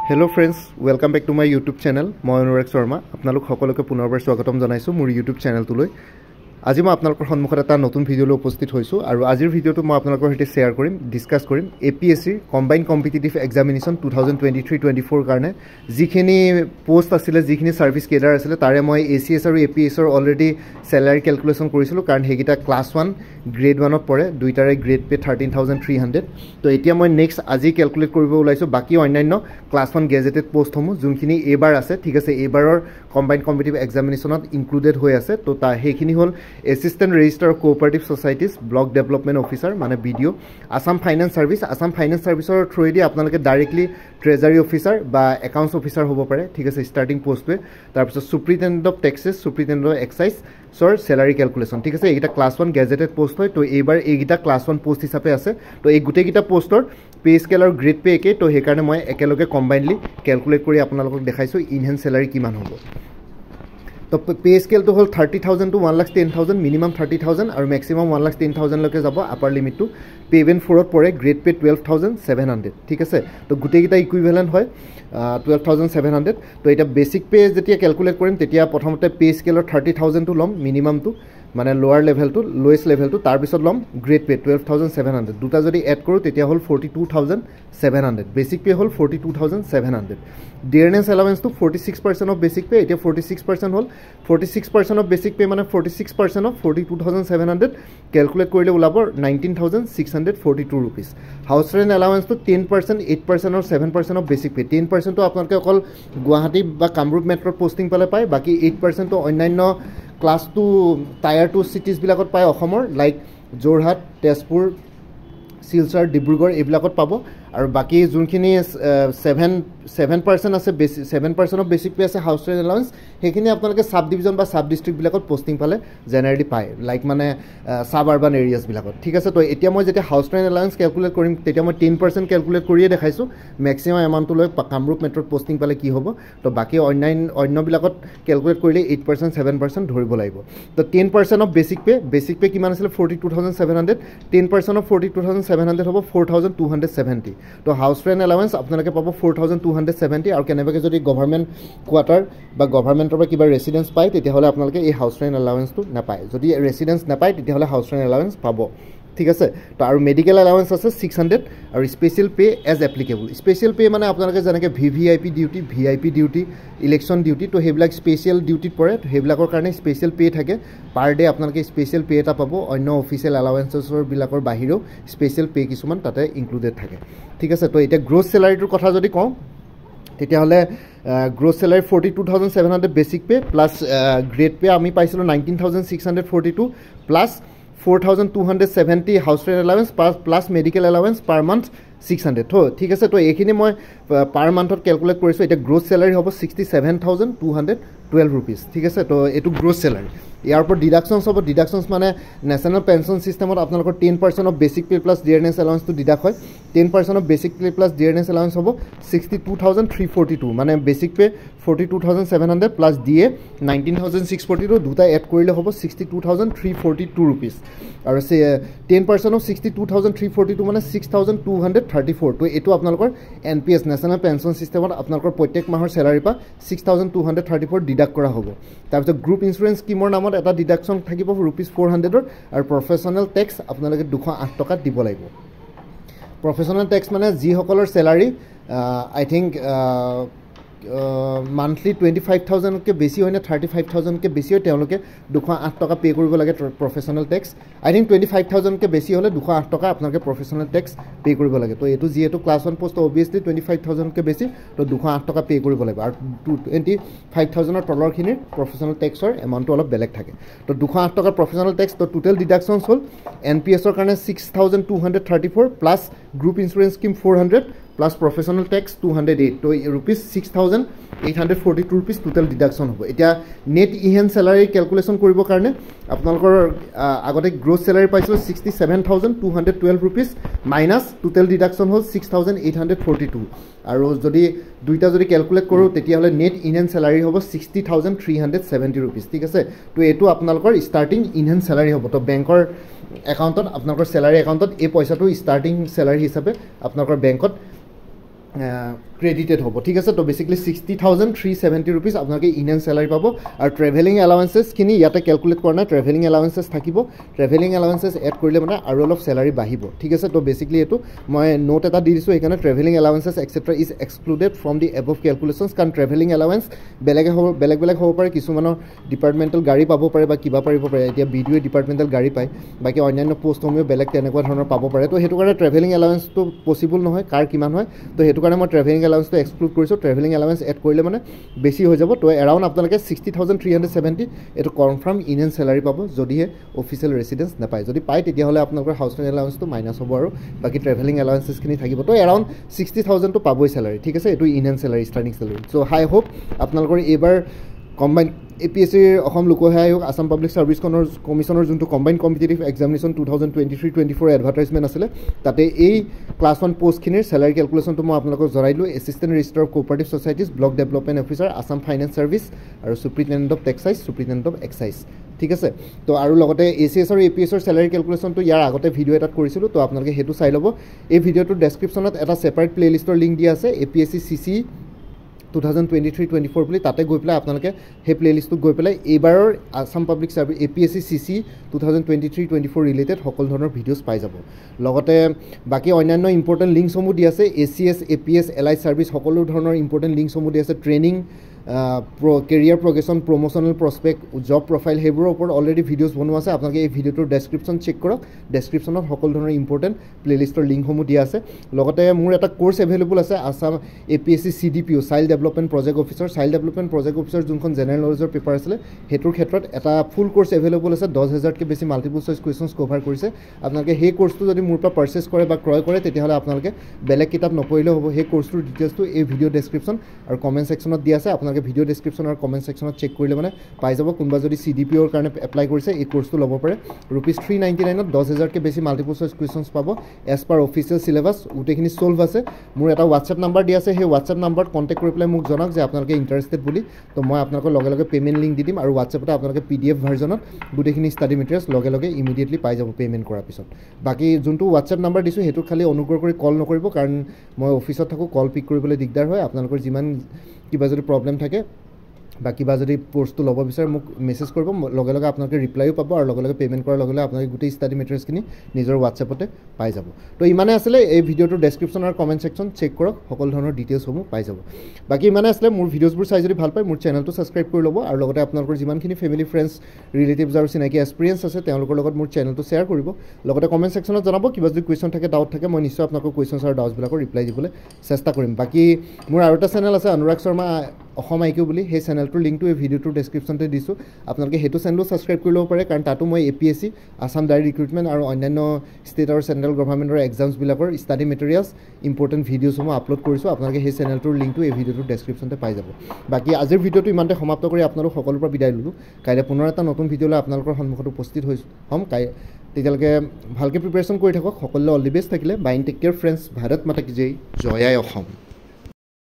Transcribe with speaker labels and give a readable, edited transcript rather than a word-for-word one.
Speaker 1: Hello friends, welcome back to my YouTube channel. মই অনুৰাগ শৰ্মা আপোনালোক সকলোকে পুনৰবাৰ স্বাগতম জনাইছো মোৰ YouTube চেনেলটোলৈ। আজি মই আপোনালোকৰ সন্মুখত এটা নতুন ভিডিঅলৈ উপস্থিত হৈছো আৰু আজিৰ ভিডিঅটো মই আপোনালোকৰ সৈতে শেয়াৰ কৰিম, ডিসকাস কৰিম APSC কম্বাইন্ড কম্পিটিটিভ এক্সামিনেশন 2023-24 কাৰণে যিখিনি পোষ্ট আছিল, যিখিনি সাৰ্ভিস কেডাৰ আছিল, তাৰে মই ACS আৰু APS ৰ অলৰেডি স্যালাৰি ক্যালকুলেশন কৰিছিলো কাৰণ হেগিটা ক্লাস 1 গ্ৰেড 1 ত পৰে, দুইটাৰে গ্ৰেড পে 13300। তো এতিয়া মই নেক্সট আজি ক্যালকুলেট কৰিব ওলাইছো বাকি অন্যান্য ক্লাস 1 গেজেটেড পোষ্ট সমূহ যোনখিনি এবাৰ আছে, ঠিক আছে, এবাৰৰ কম্বাইন্ড কম্পিটিটিভ এক্সামিনেশনত ইনক্লুডেড হৈ আছে। তো তা হেখিনি হল Assistant Registrar of Cooperative Societies, Block Development Officer, মানে BDO, Assam Finance Service, Assam Finance Service or through the আপনালোকে directly Treasury Officer বা Accounts Officer হ'ব পাৰে, ঠিক আছে, starting post পে। তাৰপিছত Superintendent of Taxes, Superintendent of Excise, সৰ salary calculation, ঠিক আছে, এইটা class 1 gazetted post হয়। তো এইবাৰ এইগিটা class 1 post হিচাপে আছে। তো এই গুটেগিটা পোষ্টৰ পে স্কেল আৰু গ্ৰেড পে একে, তো সেই কাৰণে মই একেলগে কম্বাইনলি ক্যালকুলেট কৰি আপোনালোকক দেখাইছো ইনহেন স্যালাৰি কিমান হ'ব। তো পে স্কেল তো হল 30,000 to 1,10,000, মিনিমাম 30,000 আৰু ম্যাক্সিমাম 1,10,000 লৈকে যাব। আপাৰ লিমিটটো পেভেন 4 ত পৰে, গ্ৰেড পে 12,700, ঠিক আছে। তো গুটেগিটা ইকুইভ্যালেন্ট হয় 12,700। তো এটা বেসিক পে যেতিয়া ক্যালকুলেট কৰিম তেতিয়া প্ৰথমতে পে স্কেলৰ 30,000 টো লম, মিনিমামটো মানে লোৱাৰ লেভেলটো, লোয়েষ্ট লেভেলটো, তাৰ পিছত লম গ্ৰেড পে 12,700। দুটা যদি এড কৰো তেতিয়া হল 42,700, basic pay hall 42,700। ডিয়াৰনেস এলাউন্সটো 46% of basic pay, এতিয়া 46% হল। 46% অফ বেসিক পে মানে 46% অফ 42,700 ক্যালকুলেট কৰিলে ওলাব 19,642 rupees। হাউস ৰেন্ট এলাউন্সটো 10%, 8% আৰু 7% অফ বেসিক পে। 10% তো আপোনালোকে অকল গুৱাহাটী বা কামৰূপ মেট্ৰত পোষ্টিং পালে পায়, বাকি 8% তো অন্যান্য ক্লাস 2 টায়াৰ 2 সিটিজ বিলাকত পায় অসমৰ, লাইক যোৰহাট, তেজপুৰ, শিলচৰ, ডিব্ৰুগড় এইবিলাকত পাব। আৰু বাকি যোনখিনি 7% আছে, 7% অফ বেসিক পে আছে হাউস ৰেন্ট এলাউন্স, সেইখিনি আপোনালোকে সাব ডিভিজন বা সাব ডিস্ট্ৰিক্ট বিলাকত পোষ্টিং পালে জেনাৰেলি পায়, লাইক মানে সাব আৰবান এৰিয়াজ বিলাকত, ঠিক আছে। তো এতিয়া মই যেতিয়া হাউস ৰেন্ট এলাউন্স ক্যালকুলেট কৰিম তেতিয়া মই 10% ক্যালকুলেট কৰিয়ে দেখাইছো, ম্যাক্সিমাম এমাউন্টটো লৈ কামৰূপ মেট্ৰত পোষ্টিং পালে কি হ'ব। তো বাকি অন্য বিলাকত ক্যালকুলেট কৰিলে 8%, 7% ধৰিব লাগিব। তো 10% অফ বেসিক পে কিমান আছিল 42,700, 10% অফ 42,700 হ'ব 4,270। তো হাউস ৰেন্ট এলাউন্স আপোনালোকে পাব 4,270। আৰু কেনেবাকে যদি গভৰ্ণমেণ্ট কোৱাৰ্টাৰ বা গভৰ্ণমেণ্টৰ পৰা কিবা ৰেসিডেন্স পায় তেতিয়াহ'লে আপোনালোকে এই হাউস ৰেন্ট এলাউন্সটো নাপায়, যদি ৰেসিডেন্স নাপায় তেতিয়াহ'লে হাউস ৰেন্ট এলাউন্স পাব, ঠিক আছে। তো আৰু মেডিকেল এলাউন্স আছে 600 আৰু special pay as applicable. Special pay মানে আপোনালোকে যেনেকৈ VVIP duty, VIP duty, election duty, তো সেইবিলাক স্পেশাল ডিউটিত পৰে, সেইবিলাকৰ কাৰণে স্পেশাল পে থাকে। পাৰ ডে আপোনালোকে স্পেশাল পে এটা পাব, অন্য অফিচিয়েল এলাউন্সেছৰ বিলাকৰ বাহিৰেও স্পেশাল পে কিছুমান তাতে ইনক্লুডেড থাকে, ঠিক আছে। তো এতিয়া গ্ৰোছ চেলাৰিটোৰ কথা যদি কওঁ তেতিয়াহ'লে gross salary 42,700 basic pay plus grade pay আমি পাইছিলোঁ 19,642 plus 4,270 house rent allowance plus medical allowance per month 600, তো ঠিক আছে। তো এইখিনি মই পাৰ মান্থত ক্যালকুলেট কৰিছোঁ। এতিয়া গ্ৰোছ চেলাৰি হ'ব 67,212 rupees, ঠিক আছে। তো এইটো গ্ৰোছ চেলাৰি। ইয়াৰ ওপৰত ডিডাকশ্যনছ হ'ব, ডিডাকশ্যনছ মানে নেশ্যনেল পেঞ্চন চিষ্টেমত আপোনালোকৰ 10% of basic pay plus dearness এলাউন্সটো ডিডাক্ট হয়। 10% of basic pay plus dearness allowance হ'ব 62,342, মানে বেসিক পে 42,700 প্লাছ ডিএ 19,642, দুটা এড কৰিলে হ'ব 62,342 rupees। আৰু 10% অফ 62,342 মানে 6,234। তো এইটো আপোনালোকৰ NPS নেশ্যনেল পেঞ্চন চিষ্টেমত আপোনালোকৰ প্ৰত্যেক মাহৰ চেলাৰিৰ পৰা 6,234 ডিডাক্ট কৰা হ'ব। তাৰপিছত গ্ৰুপ ইঞ্চুৰেঞ্চ স্কিমৰ নামত এটা ডিডাকশ্যন থাকিব ₹400 আৰু প্ৰফেশ্যনেল টেক্স আপোনালোকে 208 টকা দিব লাগিব। প্ৰফেশ্যনেল টেক্স মানে যিসকলৰ চেলাৰি আই থিংক মান্থলি 25,000কে বেছি হয় নে 35,000কে বেছি হয় তেওঁলোকে 208 টকা পে' কৰিব লাগে প্ৰফেশ্যনেল টেক্স। আই থিংক 25,000কে বেছি হ'লে 208 টকা আপোনালোকে প্ৰফেশ্যনেল টেক্স পে' কৰিব লাগে। তো এইটো যিহেতু ক্লাছ 1 পোষ্ট অবভিয়াছলি 25,000কে বেছি, তো 208 টকা পে' কৰিব লাগিব। আৰু 25,000ৰ তলৰখিনিৰ প্ৰফেশ্যনেল টেক্সৰ এমাউণ্টটো অলপ বেলেগ থাকে। তো 208 টকাৰ প্ৰফেশ্যনেল টেক্স। তো টোটেল ডিডাকশ্যনছ হ'ল NPSৰ কাৰণে 6,234 plus group insurance scheme 400 plus professional tax 208, তো ₹6,842 rupees টোটেল ডিডাকশ্যন হ'ব। এতিয়া নেট ইহেন চেলাৰি কেলকুলেশ্যন কৰিবৰ কাৰণে আপোনালোকৰ আগতে গ্ৰোছ চেলাৰি পাইছিলোঁ 67,212 rupees মাইনাছ টোটেল ডিডাকশ্যন হ'ল 6,842। আৰু যদি দুইটা যদি ক্যালকুলেট কৰোঁ তেতিয়াহ'লে নেট ইনহেন চেলাৰি হ'ব 60,370 rupees, ঠিক আছে। তো এইটো আপোনালোকৰ ষ্টাৰ্টিং ইনহেন চেলাৰি হ'ব। তো বেংকৰ একাউণ্টত আপোনালোকৰ চেলাৰি একাউণ্টত এই পইচাটো ষ্টাৰ্টিং চেলাৰি হিচাপে আপোনালোকৰ বেংকত ক্ৰেডিটেড হ'ব ঠিক আছে তো বেচিকলি 60,370 rupees আপোনালোকে ইন এণ্ড চেলাৰী পাব আৰু ট্ৰেভেলিং এলাৱেঞ্চেছখিনি ইয়াতে কেলকুলেট কৰা নাই ট্ৰেভেলিং এলাৱেঞ্চেছ থাকিব ট্ৰেভেলিং এলাৱেঞ্চেছ এড কৰিলে মানে আৰু অলপ চেলাৰী বাঢ়িব ঠিক আছে তো বেচিকলি এইটো মই নোট এটা দি দিছোঁ সেইকাৰণে travelling allowances extra is excluded from the above calculations কাৰণ ট্ৰেভেলিং এলাৱেঞ্চ বেলেগ হ'ব পাৰে কিছুমানৰ ডিপাৰ্টমেণ্টেল গাড়ী পাব পাৰে বা কিবা পাৰিব পাৰে এতিয়া BDO ডিপাৰ্টমেণ্টেল গাড়ী পায় বাকী অন্যান্য পোষ্টসমূহেও বেলেগ তেনেকুৱা ধৰণৰ পাব পাৰে তো সেইটো কাৰণে ট্ৰেভেলিং এলাৱেঞ্চটো পচিবল নহয় কাৰ কিমান হয় তো সেইটো কাৰণে মই ট্ৰেভেলিং এলাৱেঞ্চটো এক্সক্লুড কৰিছোঁ ট্ৰেভেলিং এলাৱেঞ্চ এড কৰিলে মানে বেছি হৈ যাব তো এৰাউণ্ড আপোনালোকে 60,370 এইটো কনফাৰ্ম ইন এণ্ড চেলাৰী পাব যদিহে অফিচিয়েল ৰেচিডেঞ্চ নাপায় যদি পায় তেতিয়াহ'লে আপোনালোকৰ হাউচ ৰেণ্ট এলাৱেঞ্চটো মাইনাছ হ'ব আৰু বাকী ট্ৰেভেলিং এলাৱেঞ্চেছখিনি থাকিব তো এৰাউণ্ড 60,000টো পাবই চেলাৰী ঠিক আছে এইটো in and salary starting salary so' I hope আপোনালোকৰ এইবাৰ কম্বাইন APSCৰ অসম লোকসেৱা আয়োগ আছাম পাব্লিক ছাৰ্ভিচ কমিশ্যনৰ যোনটো কম্বাইন কম্পিটিটিভ এক্সামিনেশ্যন 2023-24 এডভাৰটাইজমেণ্ট আছিলে তাতে এই ক্লাছ 1 পোষ্টখিনিৰ চেলাৰী কেলকুলেশ্যনটো মই আপোনালোকক জনাই দিলোঁ assistant registrar of cooperative societies block development officer Assam finance service আৰু চুপ্ৰিটেণ্ডেণ্ট অফ টেক্সাইজ চুপ্ৰিটেণ্ডেণ্ট অফ এক্সাইজ ঠিক আছে তো আৰু লগতে ACS আৰু APSৰ চেলাৰী কেলকুলেশ্যনটো ইয়াৰ আগতে ভিডিঅ' এটাত কৰিছিলোঁ তো আপোনালোকে সেইটো চাই ল'ব এই ভিডিঅ'টোৰ ডেছক্ৰিপশ্যনত এটা ছেপাৰেট প্লেলিষ্টৰ লিংক দিয়া আছে APSC CC 2023-24 বুলি তাতে গৈ পেলাই আপোনালোকে সেই প্লেলিষ্টটোত গৈ পেলাই এইবাৰৰ Assam public service APSC CC 2023-24 related সকলো ধৰণৰ ভিডিঅ'ছ পাই যাব লগতে বাকী অন্যান্য ইম্পৰ্টেণ্ট লিংকসমূহ দি আছে ACS APS এলাইড ছাৰ্ভিচ সকলো ধৰণৰ ইম্পৰ্টেণ্ট লিংকসমূহ দি আছে training career progression promotional prospect job profile সেইবোৰৰ ওপৰত অলৰেডি ভিডিঅ'ছ বনোৱা আছে আপোনালোকে এই ভিডিঅ'টোৰ ডেছক্ৰিপশ্যন চেক কৰক ডেছক্ৰিপশ্যনত সকলো ধৰণৰ ইম্পৰ্টেণ্ট প্লেলিষ্টৰ লিংকসমূহ দিয়া আছে লগতে মোৰ এটা কোৰ্চ এভেইলেবল আছে Assam APSC CDPO child development project officer child development project officer যোনখন জেনেৰেল নলেজৰ পেপাৰ আছিলে সেইটোৰ ক্ষেত্ৰত এটা ফুল কোৰ্চ এভেইলেবল আছে 10,000তকৈ বেছি মাল্টিপল চইচ কুৱেশ্যনছ কভাৰ কৰিছে আপোনালোকে সেই কোৰ্চটো যদি মোৰ পৰা পাৰ্চেছ কৰে বা ক্ৰয় কৰে তেতিয়াহ'লে আপোনালোকে বেলেগ কিতাপ নপঢ়িলেও হ'ব সেই কোৰ্চটোৰ ডিটেইলছটো এই ভিডিঅ' ডেছক্ৰিপশ্যন আৰু কমেণ্ট ছেকশ্যনত দিয়া আছে আপোনালোকে ভিডিঅ' ডেছক্ৰিপশ্যন আৰু কমেণ্ট ছেকশ্যনত চেক কৰিলে মানে পাই যাব কোনোবা যদি CDPOৰ কাৰণে এপ্লাই কৰিছে এই কোৰ্চটো ল'ব পাৰে ₹399ত 10,000তকৈ বেছি মাল্টিপল চইচ কুৱেশ্যনছ পাব এজ পাৰ অফিচিয়েল চিলেবাছ গোটেইখিনি ছল্ভ আছে মোৰ এটা হোৱাটছএপ নাম্বাৰ দিয়া আছে সেই হোৱাটছএপ নাম্বাৰত কণ্টেক্ট কৰি পেলাই মোক জনাওক যে আপোনালোকে ইণ্টাৰেষ্টেড বুলি তো মই আপোনালোকৰ লগে লগে পে'মেণ্ট লিংক দি দিম আৰু হোৱাটছএপতে আপোনালোকে PDF ভাৰ্জনত গোটেইখিনি ষ্টাডি মেটেৰিয়েলছ লগে লগে ইমিডিয়েটলি পাই যাব পে'মেণ্ট কৰাৰ পিছত বাকী যোনটো হোৱাটছএপ নাম্বাৰ দিছোঁ সেইটো খালি অনুগ্ৰহ কৰি কল নকৰিব কাৰণ মই অফিচত থাকোঁ কল পিক কৰিবলৈ দিগদাৰ হয় আপোনালোকৰ যিমান কিবা যদি প্ৰব্লেম থাকে বা কিবা যদি কোৰ্চটো ল'ব বিচাৰে মোক মেছেজ কৰিব লগে লগে আপোনালোকে ৰিপ্লাইও পাব আৰু লগে লগে পে'মেণ্ট কৰাৰ লগে লগে আপোনালোকে গোটেই ষ্টাডি মেটেৰিয়েলছখিনি নিজৰ হোৱাটছএপতে পাই যাব তো ইমানে আছিলে এই ভিডিঅ'টোৰ ডেছক্ৰিপশ্যন আৰু কমেণ্ট ছেকশ্যন চেক কৰক সকলো ধৰণৰ ডিটেইলছসমূহ পাই যাব বাকী ইমানে আছিলে মোৰ ভিডিঅ'ছবোৰ চাই যদি ভাল পায় মোৰ চেনেলটো ছাবস্ক্ৰাইব কৰি ল'ব আৰু লগতে আপোনালোকৰ যিমানখিনি ফেমিলি ফ্ৰেণ্ডছ ৰিলেটিভছ আৰু চিনাকি এক্সপিৰিয়েঞ্চ আছে তেওঁলোকৰ লগত মোৰ চেনেলটো শ্বেয়াৰ কৰিব লগতে কমেণ্ট ছেকশ্যনত জনাব কিবা যদি কুৱেশ্যন থাকে ডাউট থাকে মই নিশ্চয় আপোনালোকৰ কুৱেশ্যনছ আৰু ডাউটছবিলাকৰ ৰিপ্লাই দিবলৈ চেষ্টা কৰিম বাকী মোৰ আৰু এটা চেনেল আছে অনুৰাগ শৰ্মা অসম IQ বুলি সেই চেনেলটোৰ লিংকটো এই ভিডিঅ'টোৰ ডেছক্ৰিপশ্যনতে দিছোঁ আপোনালোকে সেইটো চেনেলো ছাবস্ক্ৰাইব কৰি ল'ব পাৰে কাৰণ তাতো মই APSC আছাম ডাইৰেক্ট ৰিক্ৰুটমেণ্ট আৰু অন্যান্য ষ্টেট আৰু চেণ্ট্ৰেল গভৰ্ণমেণ্টৰ এক্সামছবিলাকৰ ষ্টাডি মেটেৰিয়েলছ ইম্পৰ্টেণ্ট ভিডিঅ'সমূহ আপলোড কৰিছোঁ আপোনালোকে সেই চেনেলটোৰ লিংকটো এই ভিডিঅ'টোৰ ডেছক্ৰিপশ্যনতে পাই যাব বাকী আজিৰ ভিডিঅ'টো ইমানতে সমাপ্ত কৰি আপোনালোক সকলোৰ পৰা বিদায় ল'লোঁ কাইলৈ পুনৰ এটা নতুন ভিডিঅ' লৈ আপোনালোকৰ সন্মুখত উপস্থিত হ'ম তেতিয়ালৈকে ভালকৈ প্ৰিপেৰেশ্যন কৰি থাকক সকলোলৈ অল দি বেষ্ট থাকিলে বাইন টেক কেয়াৰ ফ্ৰেণ্ডছ ভাৰত মাতা কি জয় জয় আই অসম